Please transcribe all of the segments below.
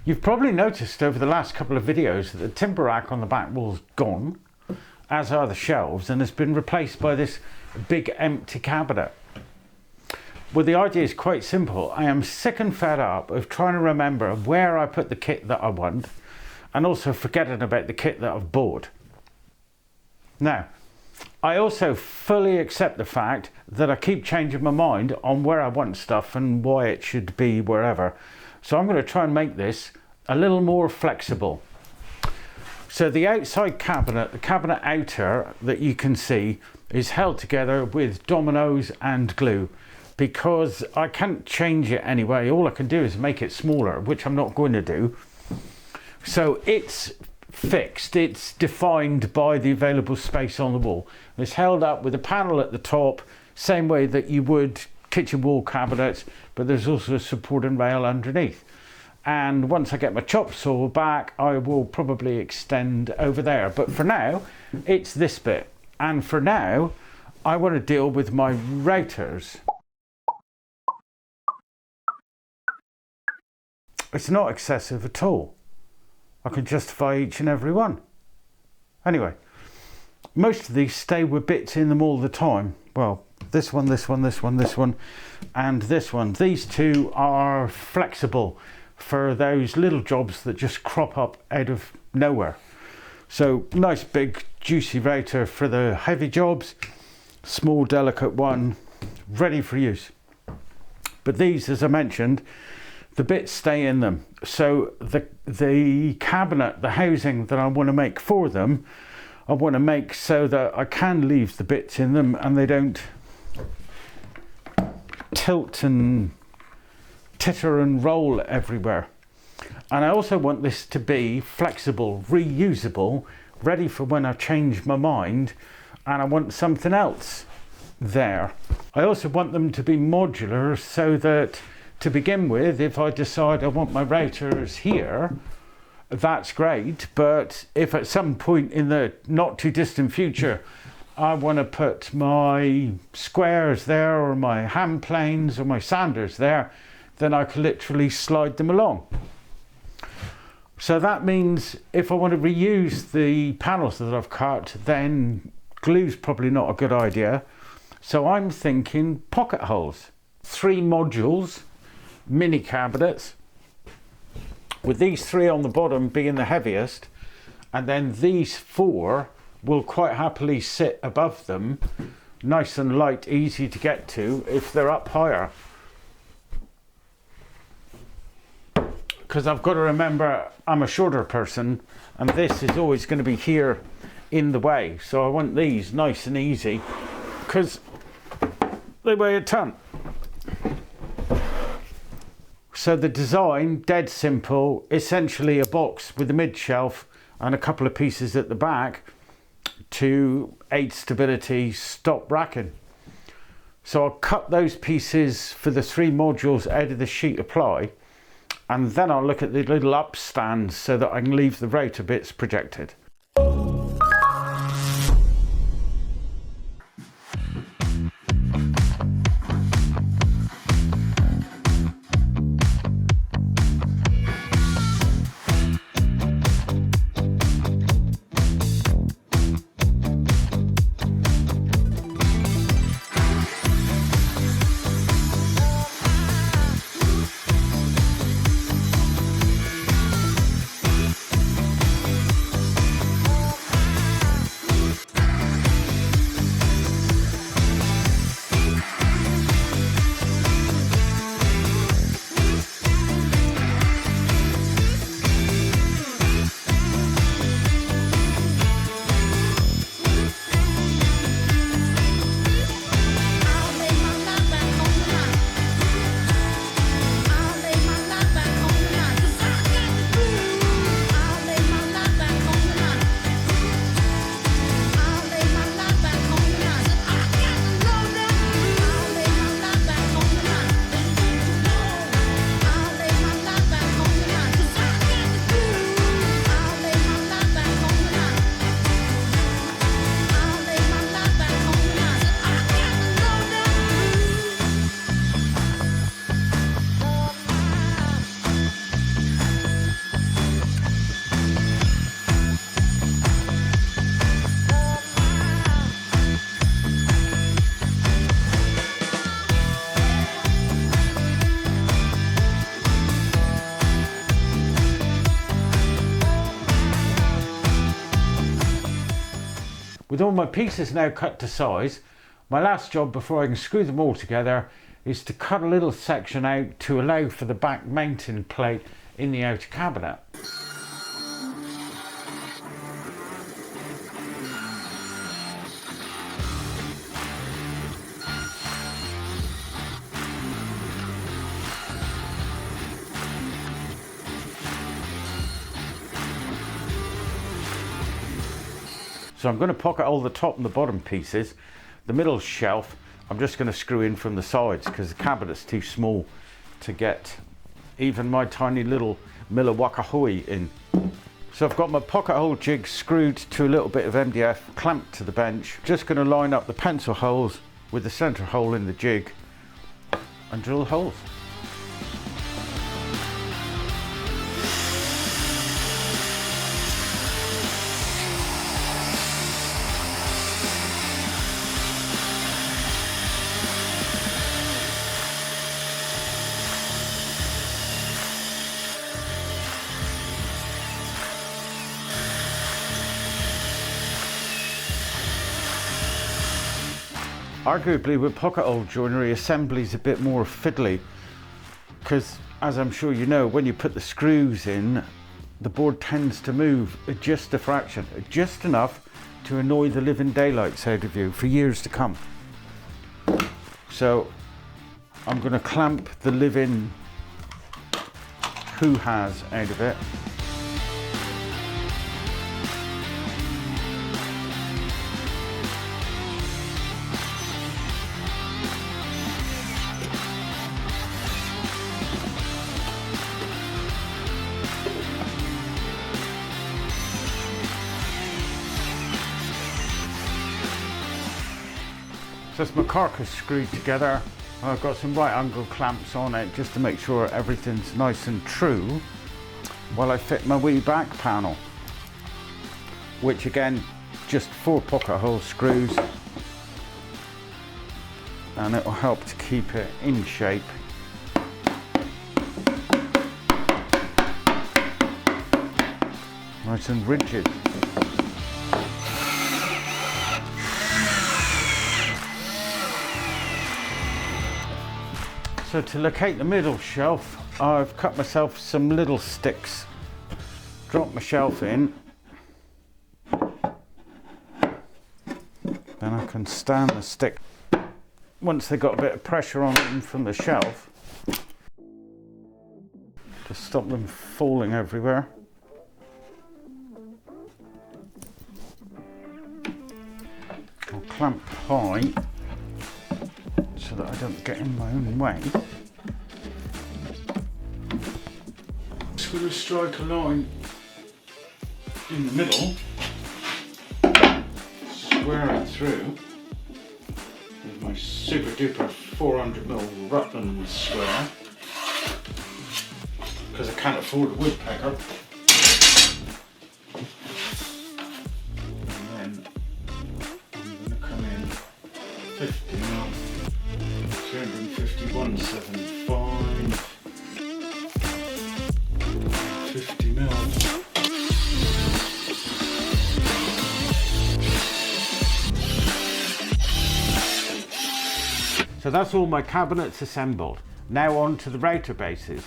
You've probably noticed over the last couple of videos that the timber rack on the back wall's gone, as are the shelves, and has been replaced by this big empty cabinet. Well, the idea is quite simple. I am sick and fed up of trying to remember where I put the kit that I want, and also forgetting about the kit that I've bought. Now, I also fully accept the fact that I keep changing my mind on where I want stuff and why it should be wherever. So I'm going to try and make this a little more flexible. So the outside cabinet, the cabinet outer that you can see, is held together with dominoes and glue, because I can't change it anyway. All I can do is make it smaller, which I'm not going to do. So it's fixed, it's defined by the available space on the wall. It's held up with a panel at the top, same way that you would kitchen wall cabinets, but there's also a supporting rail underneath. And once I get my chop saw back, I will probably extend over there. But for now, it's this bit. And for now, I want to deal with my routers. It's not excessive at all. I can justify each and every one. Anyway, most of these stay with bits in them all the time. Well, this one, this one, this one, this one, and this one. These two are flexible for those little jobs that just crop up out of nowhere. So nice big juicy router for the heavy jobs, small delicate one, ready for use. But these, as I mentioned, the bits stay in them. So the cabinet, the housing that I want to make for them, I want to make so that I can leave the bits in them and they don't tilt and titter and roll everywhere. And I also want this to be flexible, reusable, ready for when I change my mind and I want something else there. I also want them to be modular so that to begin with, if I decide I want my routers here, that's great. But if at some point in the not too distant future, I want to put my squares there or my hand planes or my sanders there, then I can literally slide them along. So that means if I want to reuse the panels that I've cut, then glue's probably not a good idea. So I'm thinking pocket holes, 3 modules, mini cabinets, with these 3 on the bottom being the heaviest, and then these 4 will quite happily sit above them, nice and light, easy to get to if they're up higher. Because I've got to remember I'm a shorter person and this is always going to be here in the way, so I want these nice and easy because they weigh a ton. So the design, dead simple, essentially a box with a mid shelf and a couple of pieces at the back to aid stability, stop racking. So I'll cut those pieces for the 3 modules out of the sheet of ply, and then I'll look at the little up stands so that I can leave the router bits projected. all my pieces now cut to size, my last job before I can screw them all together is to cut a little section out to allow for the back mounting plate in the outer cabinet. So I'm going to pocket all the top and the bottom pieces. The middle shelf I'm just going to screw in from the sides because the cabinet's too small to get even my tiny little Milwaukee in. So I've got my pocket hole jig screwed to a little bit of MDF clamped to the bench. Just going to line up the pencil holes with the centre hole in the jig and drill holes. Arguably with pocket hole joinery, assembly is a bit more fiddly because, as I'm sure you know, when you put the screws in, the board tends to move just a fraction, just enough to annoy the living daylights out of you for years to come. So I'm going to clamp the living hoo-has out of it. So that's my carcass screwed together. I've got some right angle clamps on it just to make sure everything's nice and true while I fit my wee back panel, which again, just 4 pocket hole screws, and it will help to keep it in shape. Nice and rigid. So to locate the middle shelf, I've cut myself some little sticks, drop my shelf in, then I can stand the stick once they got a bit of pressure on them from the shelf to stop them falling everywhere. I'll clamp high so that I don't get in my own way. Just going to strike a line in the middle, square it through with my super duper 400mm Rutland square, because I can't afford a woodpecker. And then I'm going to come in 50mm. 351.75, 50mm. So that's all my cabinets assembled. Now on to the router bases.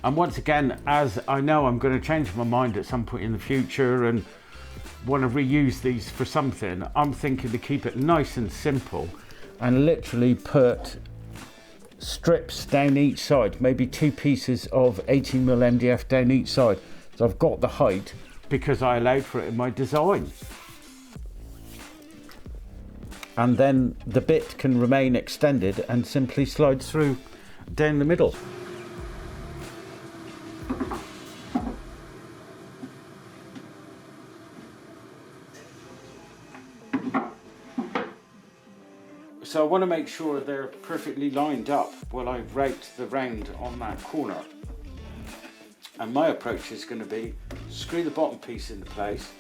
And once again, as I know I'm going to change my mind at some point in the future and want to reuse these for something, I'm thinking to keep it nice and simple and literally put strips down each side, maybe 2 pieces of 18mm MDF down each side. So I've got the height because I allowed for it in my design. And then the bit can remain extended and simply slide through down the middle. So I want to make sure they're perfectly lined up while I route the round on that corner. And my approach is going to be screw the bottom piece into place,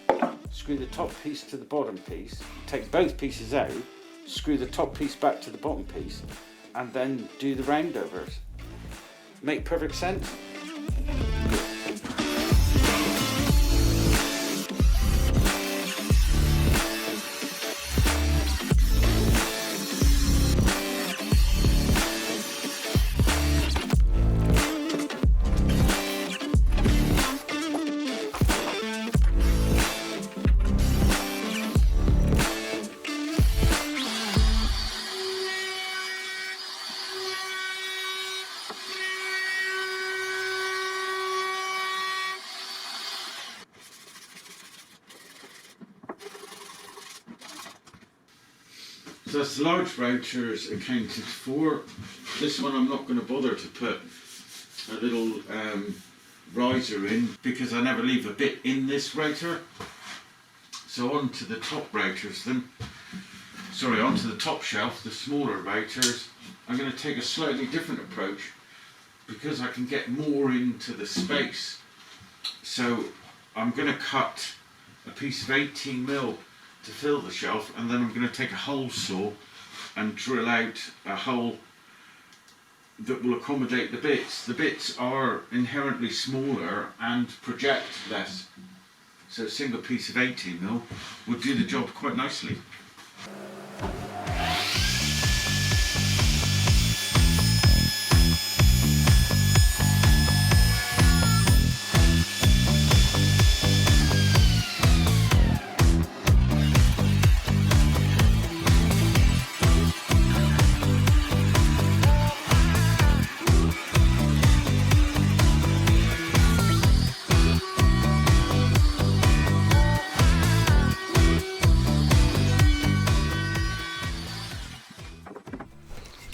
screw the top piece to the bottom piece, take both pieces out, screw the top piece back to the bottom piece, and then do the roundovers. Make perfect sense? So that's large routers accounted for. This one I'm not going to bother to put a little riser in because I never leave a bit in this router. So onto the top routers then, sorry, onto the top shelf, the smaller routers, I'm going to take a slightly different approach because I can get more into the space. So I'm going to cut a piece of 18mm to fill the shelf, and then I'm going to take a hole saw and drill out a hole that will accommodate the bits. The bits are inherently smaller and project less, so a single piece of 18mm would do the job quite nicely.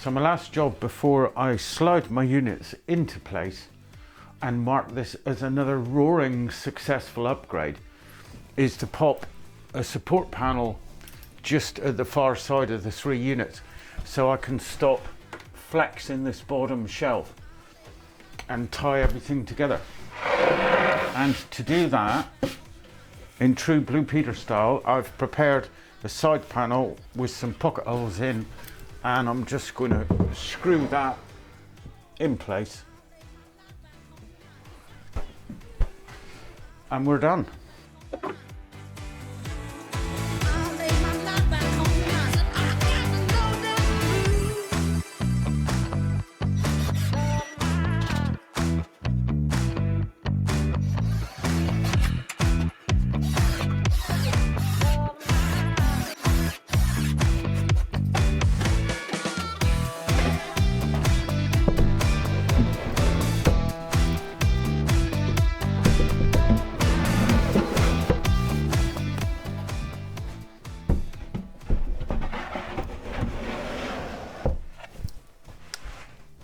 So my last job before I slide my units into place and mark this as another roaring successful upgrade is to pop a support panel just at the far side of the 3 units so I can stop flexing this bottom shelf and tie everything together. And to do that, in true Blue Peter style, I've prepared a side panel with some pocket holes in, and I'm just going to screw that in place and we're done.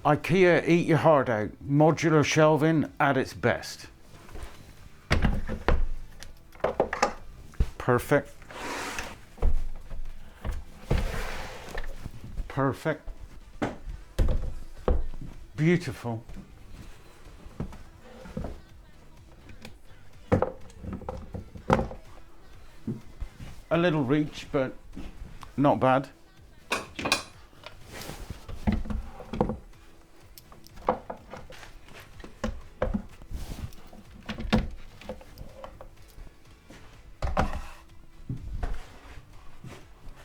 IKEA eat your heart out, modular shelving at its best. Perfect. Perfect. Beautiful. A little reach, but not bad.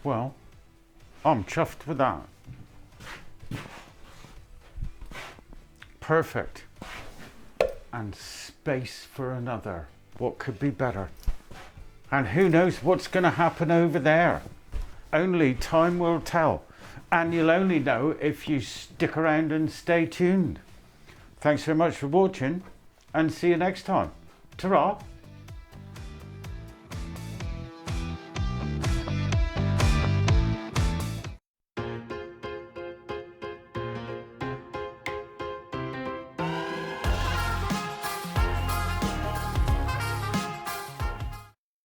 Well, I'm chuffed with that. Perfect. And space for another. What could be better? And who knows what's going to happen over there? Only time will tell. And you'll only know if you stick around and stay tuned. Thanks very much for watching, and see you next time. Ta-ra!